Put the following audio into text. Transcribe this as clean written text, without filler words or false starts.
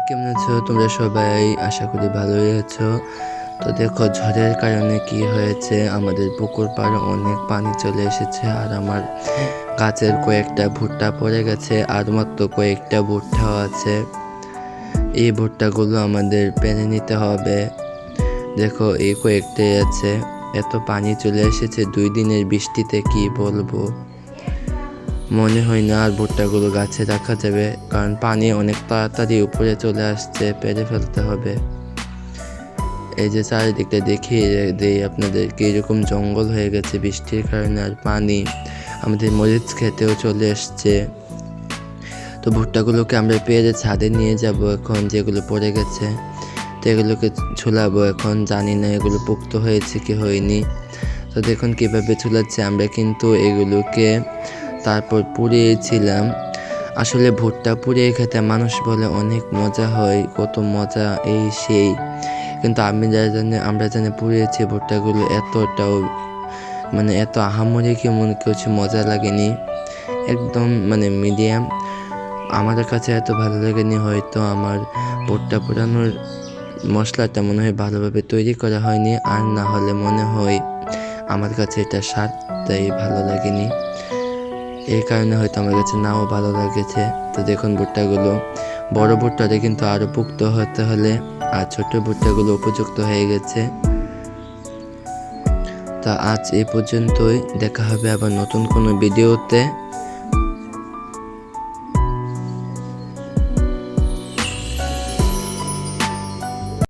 কেমন আছো তোমরা সবাই? আশা করি ভালোই আছো। তো দেখো ঝড়ের কারণে কি হয়েছে, আমাদের পুকুর পাড়ে অনেক পানি চলে এসেছে আর আমার গাছের কয়েকটা ভুট্টা পড়ে গেছে আর মাত্র কয়েকটা ভুট্টাও আছে। এই ভুট্টাগুলো আমাদের পেরে নিতে হবে। দেখো এই কয়েকটাই আছে, এত পানি চলে এসেছে 2 দিনের বৃষ্টিতে, কি বলবো। মনে হয় না আর ভুট্টাগুলো গাছে রাখা যাবে, কারণ পানি অনেক তাড়াতাড়ি উপরে চলে আসছে, পেরে ফেলতে হবে। এই যে চারিদিকটা দেখিয়ে দেই আপনাদেরকে, এরকম জঙ্গল হয়ে গেছে বৃষ্টির কারণে, আর পানি আমাদের মরিচ খেতেও চলে এসছে। তো ভুট্টাগুলোকে আমরা পেরে ছাদে নিয়ে যাব এখন, যেগুলো পড়ে গেছে। তো এগুলোকে ঝুলাবো এখন, জানি না এগুলো পোক্ত হয়েছে কি হয়নি। তো দেখুন কীভাবে ঝুলাচ্ছে। আমরা কিন্তু এগুলোকে তারপর পুড়িয়েছিলাম। আসলে ভুট্টা পুড়িয়ে খেতে মানুষ বলে অনেক মজা হয়, কত মজা এই সেই, কিন্তু আমরা জানি পুড়িয়েছি ভুট্টাগুলো এতটাও এত আহামরি কেমন কিছু মজা লাগেনি, একদম মিডিয়াম। আমাদের কাছে এত ভালো লাগেনি, হয়তো আমার ভুট্টা পোড়ানোর মশলাটা মনে হয় ভালোভাবে তৈরি করা হয়নি, আর না হলে মনে হয় আমার কাছে এটা স্বাদটাই ভালো লাগেনি, এই কারণে হয়তো আমার কাছে নাও ভালো লাগেছে। তো দেখুন ভুট্টাগুলো, বড় ভুট্টাটা কিন্তু আরও পুক্ত হতে হলে, আর ছোট ভুট্টাগুলো উপযুক্ত হয়ে গেছে। তা আজ এই পর্যন্তই, দেখা হবে আবার নতুন কোনো ভিডিওতে।